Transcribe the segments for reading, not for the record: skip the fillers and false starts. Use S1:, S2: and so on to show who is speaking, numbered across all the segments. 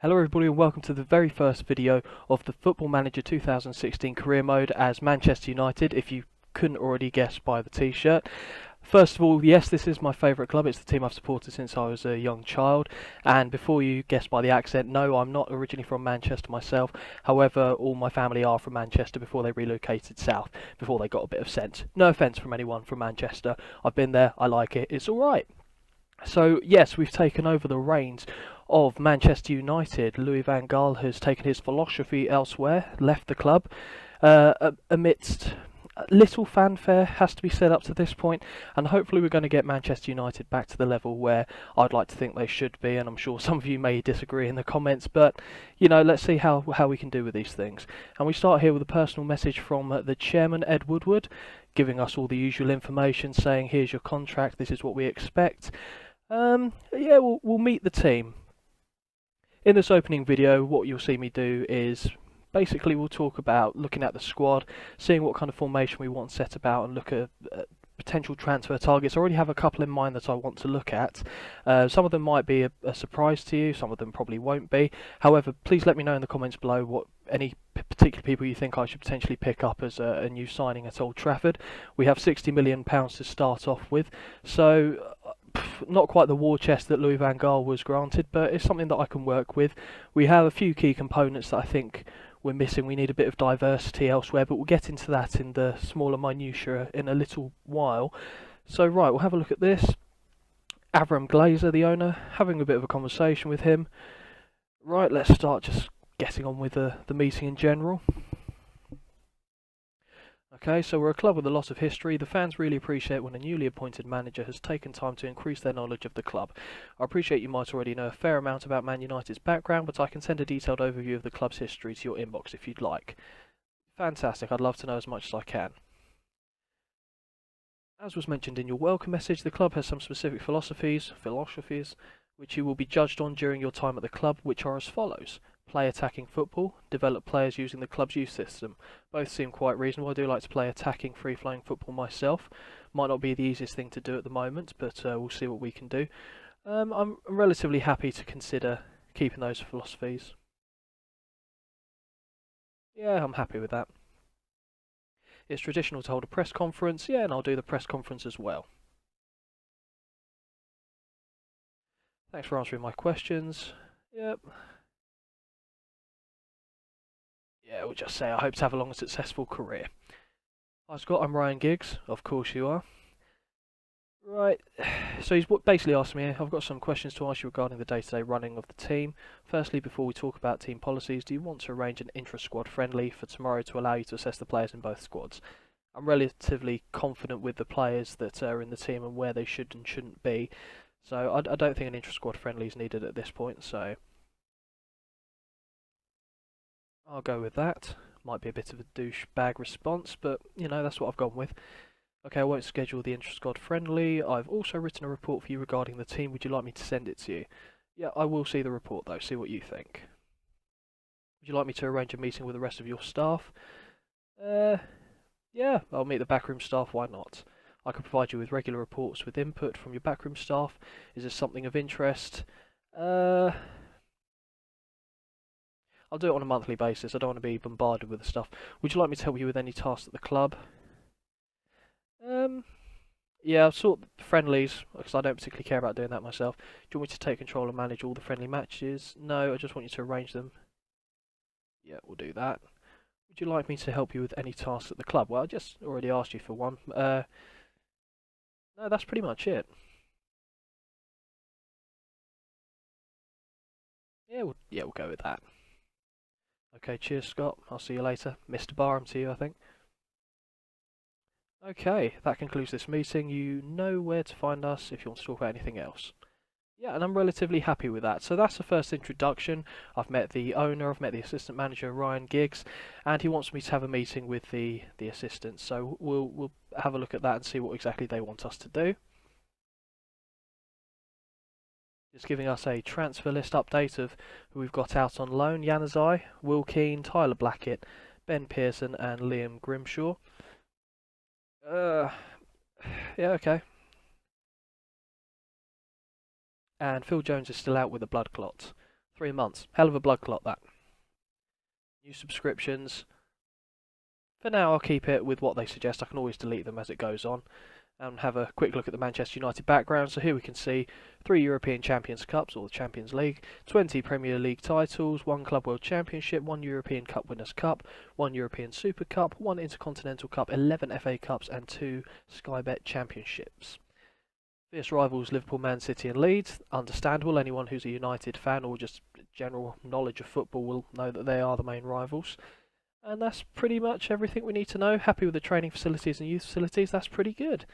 S1: Hello everybody and welcome to the very first video of the Football Manager 2016 career mode as Manchester United, if you couldn't already guess by the t-shirt. First of all, yes, this is my favourite club. It's the team I've supported since I was a young child. And before you guess by the accent, no, I'm not originally from Manchester myself. However, all my family are from Manchester before they relocated south, before they got a bit of sense. No offence from anyone from Manchester. I've been there, I like it, it's alright. So yes, we've taken over the reins of Manchester United. Louis van Gaal has taken his philosophy elsewhere, left the club amidst little fanfare, has to be said up to this point, and hopefully we're going to get Manchester United back to the level where I'd like to think they should be, and I'm sure some of you may disagree in the comments, but you know, let's see how we can do with these things. And we start here with a personal message from the chairman, Ed Woodward, giving us all the usual information, saying here's your contract, this is what we expect. Yeah, we'll meet the team. In this opening video, what you'll see me do is basically we'll talk about looking at the squad, seeing what kind of formation we want set about, and look at potential transfer targets. I already have a couple in mind that I want to look at. Some of them might be a surprise to you, some of them probably won't be. However, please let me know in the comments below what any particular people you think I should potentially pick up as a new signing at Old Trafford. We have £60 million to start off with, so not quite the war chest that Louis van Gaal was granted, but it's something that I can work with. We have a few key components that I think we're missing. We need a bit of diversity elsewhere, but we'll get into that in the smaller minutiae in a little while. So right, we'll have a look at this. Avram Glazer, the owner, having a bit of a conversation with him. Right, let's start just getting on with the meeting in general. Okay, so we're a club with a lot of history. The fans really appreciate when a newly appointed manager has taken time to increase their knowledge of the club. I appreciate you might already know a fair amount about Man United's background, but I can send a detailed overview of the club's history to your inbox if you'd like. Fantastic, I'd love to know as much as I can. As was mentioned in your welcome message, the club has some specific philosophies, which you will be judged on during your time at the club, which are as follows. Play attacking football, develop players using the club's youth system. Both seem quite reasonable. I do like to play attacking, free-flowing football myself. Might not be the easiest thing to do at the moment, but we'll see what we can do. I'm relatively happy to consider keeping those philosophies. Yeah, I'm happy with that. It's traditional to hold a press conference. Yeah, and I'll do the press conference as well. Thanks for answering my questions. Yep. Yeah, we'll just say I hope to have a long and successful career. Hi Scott, I'm Ryan Giggs. Of course you are. Right, so he's basically asked me, I've got some questions to ask you regarding the day-to-day running of the team. Firstly, before we talk about team policies, do you want to arrange an intra-squad friendly for tomorrow to allow you to assess the players in both squads? I'm relatively confident with the players that are in the team and where they should and shouldn't be, so I don't think an intra-squad friendly is needed at this point, so I'll go with that. Might be a bit of a douchebag response, but you know, that's what I've gone with. Okay, I won't schedule the intra-squad friendly. I've also written a report for you regarding the team. Would you like me to send it to you? Yeah, I will see the report though, see what you think. Would you like me to arrange a meeting with the rest of your staff? Yeah, I'll meet the backroom staff, why not? I can provide you with regular reports with input from your backroom staff. Is this something of interest? I'll do it on a monthly basis. I don't want to be bombarded with the stuff. Would you like me to help you with any tasks at the club? Yeah, I'll sort friendlies, because I don't particularly care about doing that myself. Do you want me to take control and manage all the friendly matches? No, I just want you to arrange them. Yeah, we'll do that. Would you like me to help you with any tasks at the club? Well, I just already asked you for one. No, that's pretty much it. Yeah, we'll go with that. Okay, cheers, Scott. I'll see you later. Mr. Barham to you, I think. Okay, that concludes this meeting. You know where to find us if you want to talk about anything else. Yeah, and I'm relatively happy with that. So that's the first introduction. I've met the owner, I've met the assistant manager, Ryan Giggs, and he wants me to have a meeting with the assistants. So we'll have a look at that and see what exactly they want us to do. Just giving us a transfer list update of who we've got out on loan. Januzaj, Will Keane, Tyler Blackett, Ben Pearson and Liam Grimshaw. Yeah, okay. And Phil Jones is still out with a blood clot. 3 months. Hell of a blood clot, that. New subscriptions. For now, I'll keep it with what they suggest. I can always delete them as it goes on. And have a quick look at the Manchester United background. So here we can see 3 European Champions Cups, or the Champions League, 20 Premier League titles, 1 Club World Championship, 1 European Cup Winners' Cup, 1 European Super Cup, 1 Intercontinental Cup, 11 FA Cups and 2 Sky Bet Championships. Fierce rivals Liverpool, Man City and Leeds. Understandable, anyone who's a United fan or just general knowledge of football will know that they are the main rivals. And that's pretty much everything we need to know. Happy with the training facilities and youth facilities, that's pretty good.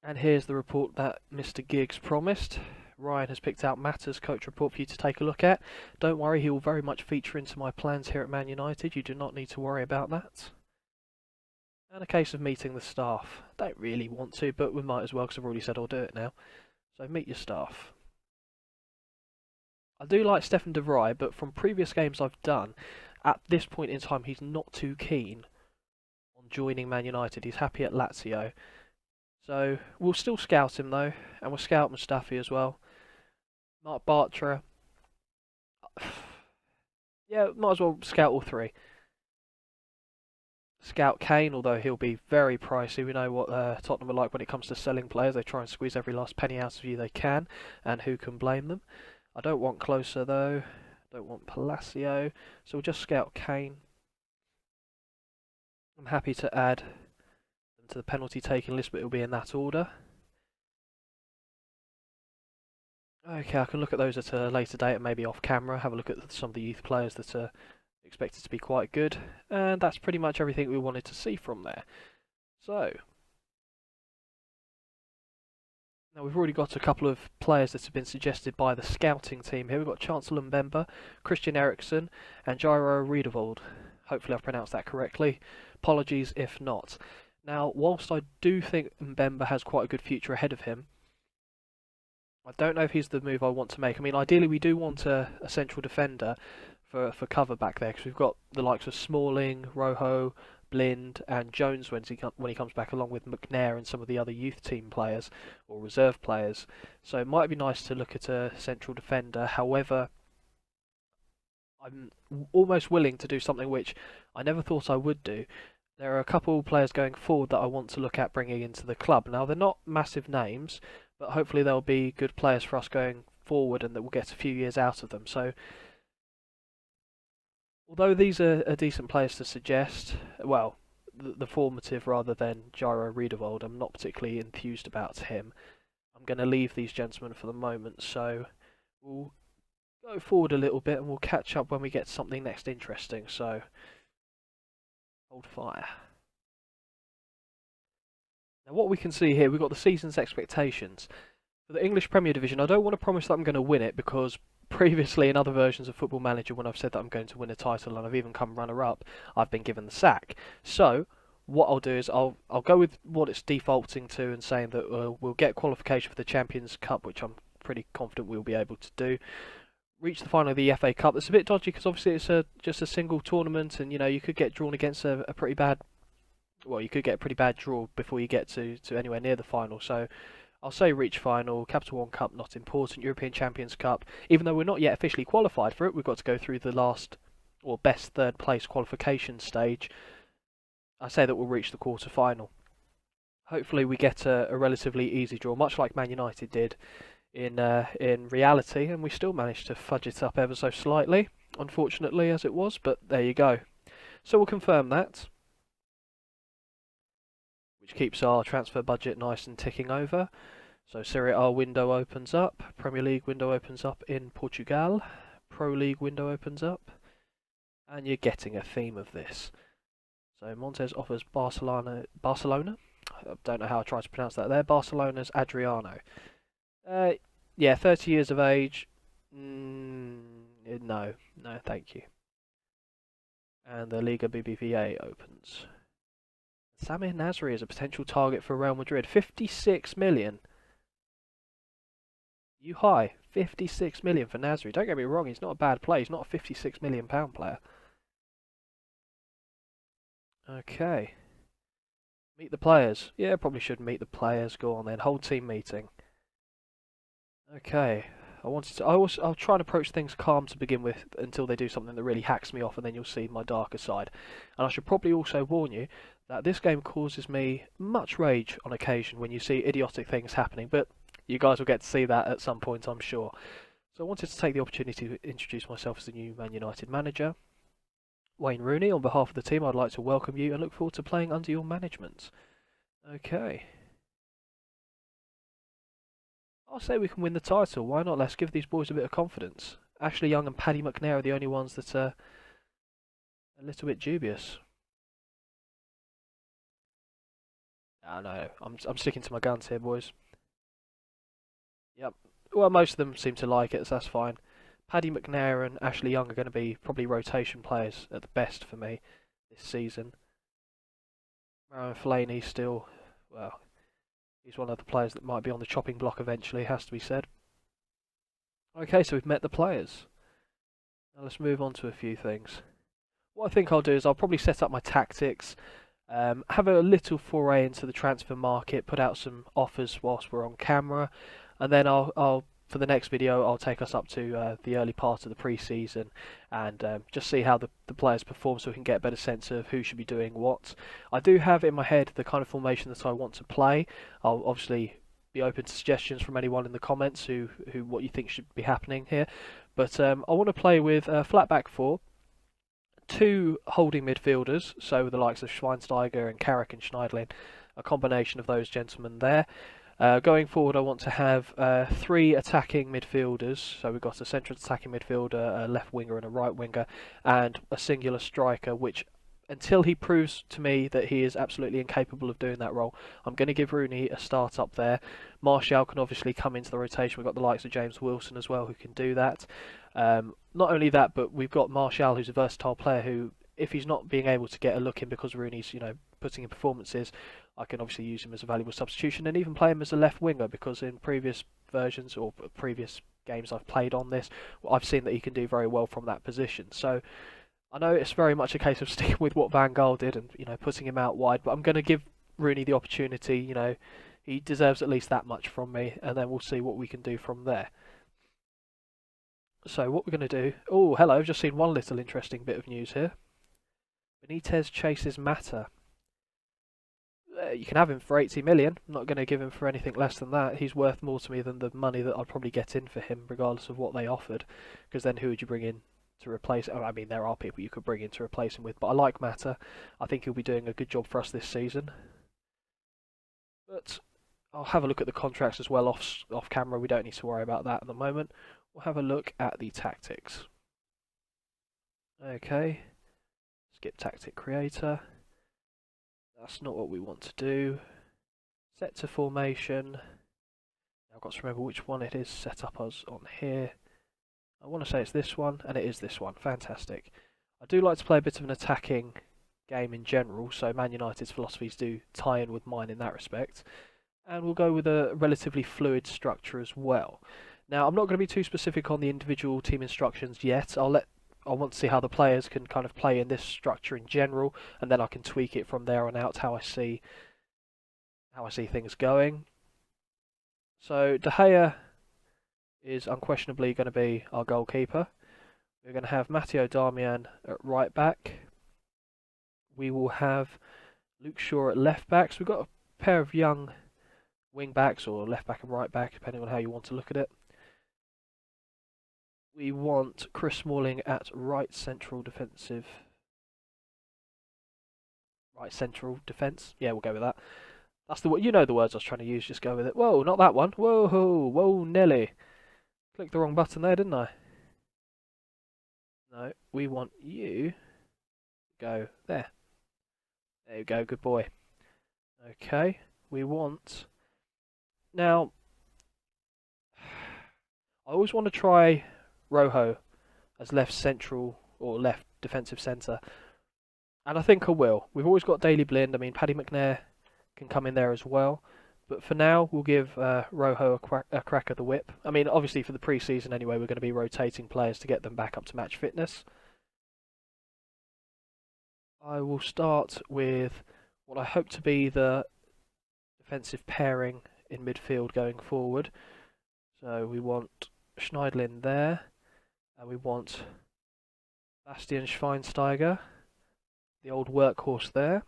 S1: And here's the report that Mr. Giggs promised. Ryan has picked out Matters coach report for you to take a look at. Don't worry, he will very much feature into my plans here at Man United. You do not need to worry about that. And a case of meeting the staff. Don't really want to, but we might as well because I've already said I'll do it now. So meet your staff. I do like Stefan de Vrij, but from previous games I've done, at this point in time he's not too keen on joining Man United. He's happy at Lazio. So we'll still scout him though, and we'll scout Mustafi as well. Mark Bartra. Yeah, might as well scout all 3. Scout Kane, although he'll be very pricey. We know what Tottenham are like when it comes to selling players. They try and squeeze every last penny out of you they can, and who can blame them? I don't want Closer though. Don't want Palacio. So we'll just scout Kane. I'm happy to add them to the penalty taking list, but it'll be in that order. Okay, I can look at those at a later date and maybe off camera. Have a look at some of the youth players that are expected to be quite good. And that's pretty much everything we wanted to see from there. So, now we've already got a couple of players that have been suggested by the scouting team here. We've got Chancellor Mbemba, Christian Eriksen and Jairo Riedewald. Hopefully I've pronounced that correctly. Apologies if not. Now, whilst I do think Mbemba has quite a good future ahead of him, I don't know if he's the move I want to make. I mean, ideally we do want a central defender for cover back there, because we've got the likes of Smalling, Rojo, Blind and Jones when he comes back, along with McNair and some of the other youth team players or reserve players. So it might be nice to look at a central defender. However, I'm almost willing to do something which I never thought I would do. There are a couple of players going forward that I want to look at bringing into the club. Now, they're not massive names, but hopefully they'll be good players for us going forward and that we'll get a few years out of them. So, although these are decent players to suggest, well, the formative rather than Jairo Riedewald, I'm not particularly enthused about him. I'm going to leave these gentlemen for the moment, so we'll go forward a little bit and we'll catch up when we get something next interesting. So, hold fire. Now what we can see here, we've got the season's expectations. For the English Premier Division, I don't want to promise that I'm going to win it, because previously in other versions of Football Manager, when I've said that I'm going to win a title and I've even come runner-up, I've been given the sack. So what I'll do is I'll go with what it's defaulting to and saying that we'll get qualification for the Champions Cup, which I'm pretty confident we'll be able to do. Reach the final of the FA Cup. That's a bit dodgy because obviously it's just a single tournament, and you know you could get drawn against a pretty bad. Well, you could get a pretty bad draw before you get to anywhere near the final. So I'll say reach final. Capital One Cup, not important. European Champions Cup, even though we're not yet officially qualified for it, we've got to go through the last or best third place qualification stage. I say that we'll reach the quarter final. Hopefully we get a relatively easy draw, much like Man United did in reality, and we still managed to fudge it up ever so slightly, unfortunately as it was, but there you go. So we'll confirm that, which keeps our transfer budget nice and ticking over. So Serie A window opens up, Premier League window opens up in Portugal, Pro League window opens up, and you're getting a theme of this. So Montes offers Barcelona, I don't know how I tried to pronounce that there, Barcelona's Adriano. Yeah, 30 years of age. No, thank you. And the Liga BBVA opens. Samir Nasri is a potential target for Real Madrid. 56 million. You high. 56 million for Nasri. Don't get me wrong, he's not a bad player. He's not a 56 million pound player. Okay. Meet the players. Yeah, probably should meet the players. Go on then. Whole team meeting. Okay. I'll try and approach things calm to begin with until they do something that really hacks me off, and then you'll see my darker side. And I should probably also warn you that this game causes me much rage on occasion when you see idiotic things happening, but you guys will get to see that at some point, I'm sure. So I wanted to take the opportunity to introduce myself as the new Man United manager. Wayne Rooney, on behalf of the team, I'd like to welcome you and look forward to playing under your management. Okay. I'll say we can win the title. Why not? Let's give these boys a bit of confidence. Ashley Young and Paddy McNair are the only ones that are a little bit dubious. I know. I'm sticking to my guns here, boys. Yep. Well, most of them seem to like it, so that's fine. Paddy McNair and Ashley Young are going to be probably rotation players at the best for me this season. Rowan Fellaini's still, well, he's one of the players that might be on the chopping block eventually, has to be said. Okay, so we've met the players. Now let's move on to a few things. What I think I'll do is I'll probably set up my tactics, have a little foray into the transfer market, put out some offers whilst we're on camera, and then I'll for the next video I'll take us up to the early part of the pre-season and just see how the players perform so we can get a better sense of who should be doing what. I do have in my head the kind of formation that I want to play. I'll obviously be open to suggestions from anyone in the comments who what you think should be happening here, but I want to play with flat back four, two holding midfielders, so the likes of Schweinsteiger and Carrick and Schneidlin, a combination of those gentlemen there. Going forward, I want to have three attacking midfielders. So we've got a central attacking midfielder, a left winger and a right winger, and a singular striker, which until he proves to me that he is absolutely incapable of doing that role, I'm going to give Rooney a start up there. Martial can obviously come into the rotation. We've got the likes of James Wilson as well who can do that. Not only that, but we've got Martial, who's a versatile player who, if he's not being able to get a look in because Rooney's, putting in performances, I can obviously use him as a valuable substitution and even play him as a left winger, because in previous versions or previous games I've played on this, I've seen that he can do very well from that position. So I know it's very much a case of sticking with what Van Gaal did and putting him out wide, but I'm going to give Rooney the opportunity. He deserves at least that much from me, and then we'll see what we can do from there. So what we're going to do... Oh, hello, I've just seen one little interesting bit of news here. Benitez chases Mata. You can have him for 80 million. I'm not going to give him for anything less than that. He's worth more to me than the money that I'd probably get in for him, regardless of what they offered. Because then who would you bring in to replace? I mean, there are people you could bring in to replace him with, but I like Mata. I think he'll be doing a good job for us this season. But I'll have a look at the contracts as well off camera. We don't need to worry about that at the moment. We'll have a look at the tactics. Okay. Skip tactic creator. That's not what we want to do. Set to formation. Now I've got to remember which one it is set up as on here. I want to say it's this one, and it is this one. Fantastic. I do like to play a bit of an attacking game in general, so Man United's philosophies do tie in with mine in that respect. And we'll go with a relatively fluid structure as well. Now, I'm not going to be too specific on the individual team instructions yet. I want to see how the players can kind of play in this structure in general, and then I can tweak it from there on out how I see things going. So De Gea is unquestionably going to be our goalkeeper. We're going to have Matteo Darmian at right back. We will have Luke Shaw at left back. So we've got a pair of young wing backs, or left back and right back, depending on how you want to look at it. We want Chris Smalling at right central defence. Yeah, we'll go with that. That's the the words I was trying to use. Just go with it. Whoa, not that one. Whoa, Nelly. Clicked the wrong button there, didn't I? No, we want you. Go there. There you go. Good boy. Okay, we want. Now, I always want to try Rojo as left central or left defensive centre, and I think I will. We've always got Daley Blind. I mean, Paddy McNair can come in there as well, but for now we'll give Rojo a crack at the whip. I mean, obviously for the pre-season anyway, we're going to be rotating players to get them back up to match fitness. I will start with what I hope to be the defensive pairing in midfield going forward. So we want Schneidlin there, and we want Bastian Schweinsteiger, the old workhorse there.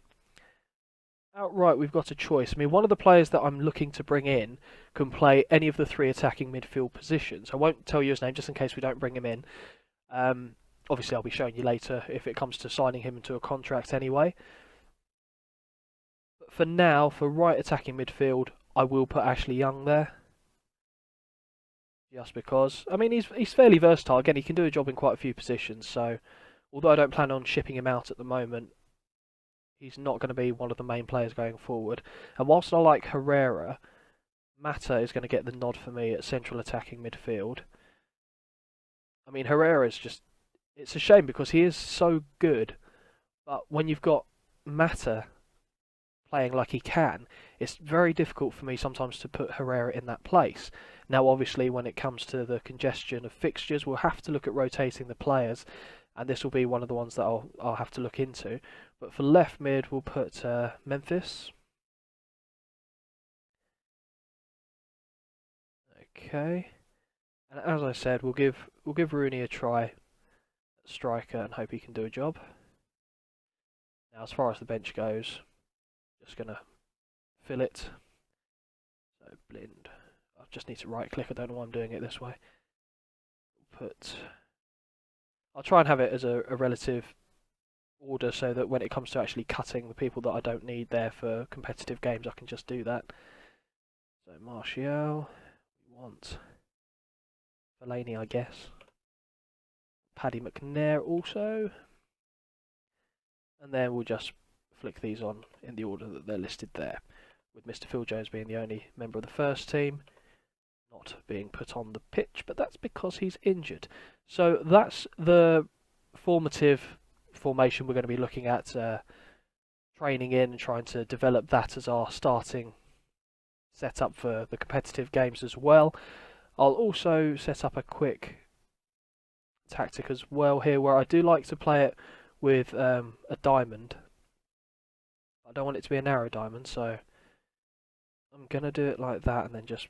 S1: Outright, we've got a choice. I mean, one of the players that I'm looking to bring in can play any of the three attacking midfield positions. I won't tell you his name just in case we don't bring him in. Obviously, I'll be showing you later if it comes to signing him into a contract anyway. But for now, for right attacking midfield, I will put Ashley Young there. Just because. I mean, he's fairly versatile. Again, he can do a job in quite a few positions. So, although I don't plan on shipping him out at the moment, he's not going to be one of the main players going forward. And whilst I like Herrera, Mata is going to get the nod for me at central attacking midfield. I mean, Herrera's just... It's a shame because he is so good, but when you've got Mata playing like he can, it's very difficult for me sometimes to put Herrera in that place. Now, obviously, when it comes to the congestion of fixtures, we'll have to look at rotating the players, and this will be one of the ones that I'll have to look into. But for left mid, we'll put Memphis. Okay, and as I said, we'll give Rooney a try at striker and hope he can do a job. Now, as far as the bench goes, just gonna fill it. So Blind. I just need to right click. I don't know why I'm doing it this way. I'll try and have it as a relative order so that when it comes to actually cutting the people that I don't need there for competitive games, I can just do that. So Martial, we want Fellaini, I guess. Paddy McNair also. And then we'll just flick these on in the order that they're listed there, with Mr. Phil Jones being the only member of the first team not being put on the pitch, but that's because he's injured. So that's the formative formation we're going to be looking at training in and trying to develop that as our starting setup for the competitive games as well. I'll also set up a quick tactic as well here where I do like to play it with a diamond. I don't want it to be a narrow diamond, so I'm going to do it like that and then just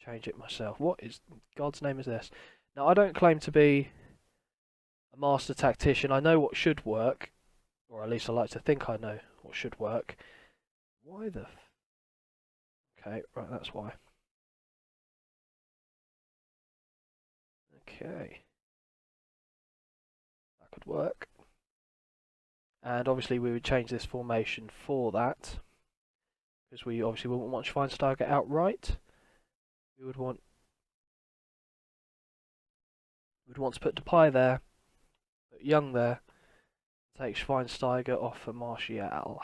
S1: change it myself. What is God's name is this? Now, I don't claim to be a master tactician. I know what should work, or at least I like to think I know what should work. Why the... Okay, right, that's why. Okay. That could work. And obviously we would change this formation for that, because we obviously wouldn't want Schweinsteiger outright. We would want to put Depay there, put Young there, take Schweinsteiger off for Martial.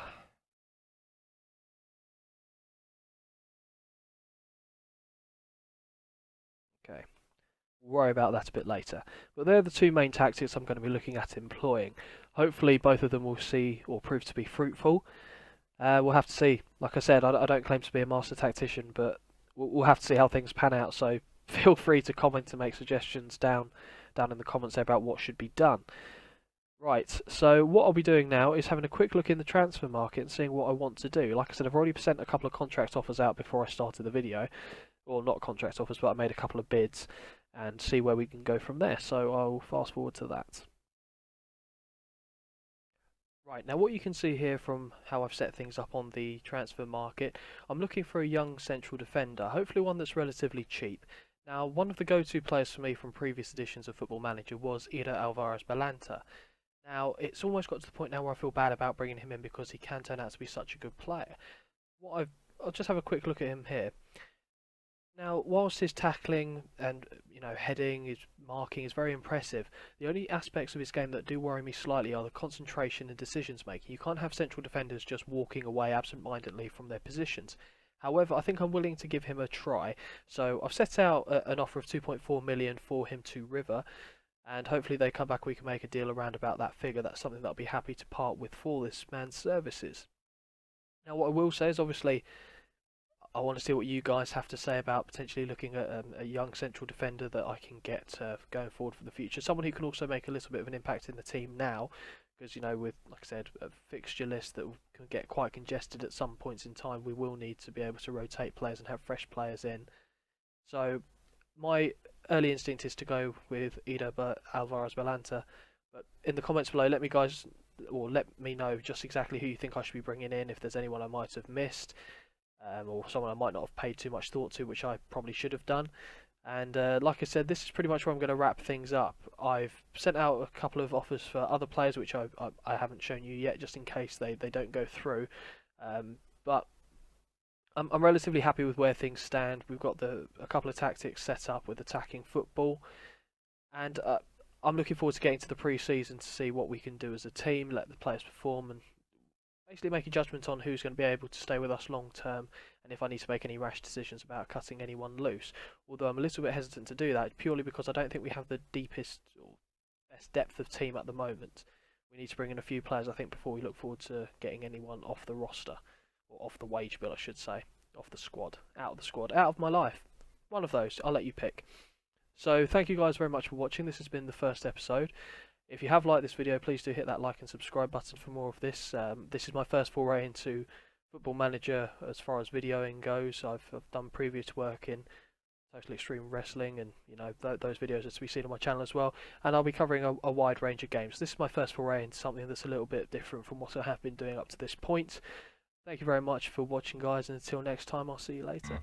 S1: Okay, we'll worry about that a bit later. But they're the two main tactics I'm going to be looking at employing. Hopefully both of them will see or prove to be fruitful. We'll have to see. Like I said, I don't claim to be a master tactician, but we'll have to see how things pan out. So feel free to comment and make suggestions down in the comments about what should be done. Right, so what I'll be doing now is having a quick look in the transfer market and seeing what I want to do. Like I said, I've already sent a couple of contract offers out before I started the video. Or not contract offers, but I made a couple of bids and see where we can go from there. So I'll fast forward to that. Right, now what you can see here from how I've set things up on the transfer market, I'm looking for a young central defender, hopefully one that's relatively cheap. Now, one of the go-to players for me from previous editions of Football Manager was Ida Alvarez Balanta. Now, it's almost got to the point now where I feel bad about bringing him in because he can turn out to be such a good player. I'll just have a quick look at him here. Now, whilst his tackling and heading, his marking is very impressive, the only aspects of his game that do worry me slightly are the concentration and decisions making. You can't have central defenders just walking away absent-mindedly from their positions. However, I think I'm willing to give him a try. So I've set out an offer of 2.4 million for him to River, and hopefully they come back. We can make a deal around about that figure. That's something that I'll be happy to part with for this man's services. Now, what I will say is obviously I want to see what you guys have to say about potentially looking at a young central defender that I can get going forward for the future. Someone who can also make a little bit of an impact in the team now, because with, like I said, a fixture list that can get quite congested at some points in time, we will need to be able to rotate players and have fresh players in. So my early instinct is to go with Alvarez Balanta, but in the comments below, let me know just exactly who you think I should be bringing in. If there's anyone I might have missed, or someone I might not have paid too much thought to, which I probably should have done. And like I said, this is pretty much where I'm going to wrap things up. I've sent out a couple of offers for other players, which I haven't shown you yet, just in case they don't go through. But I'm relatively happy with where things stand. We've got a couple of tactics set up with attacking football, and I'm looking forward to getting to the pre-season to see what we can do as a team, let the players perform, and basically make a judgment on who's going to be able to stay with us long term, and if I need to make any rash decisions about cutting anyone loose. Although I'm a little bit hesitant to do that, purely because I don't think we have the deepest or best depth of team at the moment. We need to bring in a few players, I think, before we look forward to getting anyone off the roster, or off the wage bill, I should say, off the squad, out of my life. One of those, I'll let you pick. So thank you guys very much for watching. This has been the first episode. If you have liked this video, please do hit that like and subscribe button for more of this. This is my first foray into Football Manager as far as videoing goes. I've done previous work in Total Extreme Wrestling, and those videos are to be seen on my channel as well. And I'll be covering a wide range of games. This is my first foray into something that's a little bit different from what I have been doing up to this point. Thank you very much for watching, guys, and until next time, I'll see you later.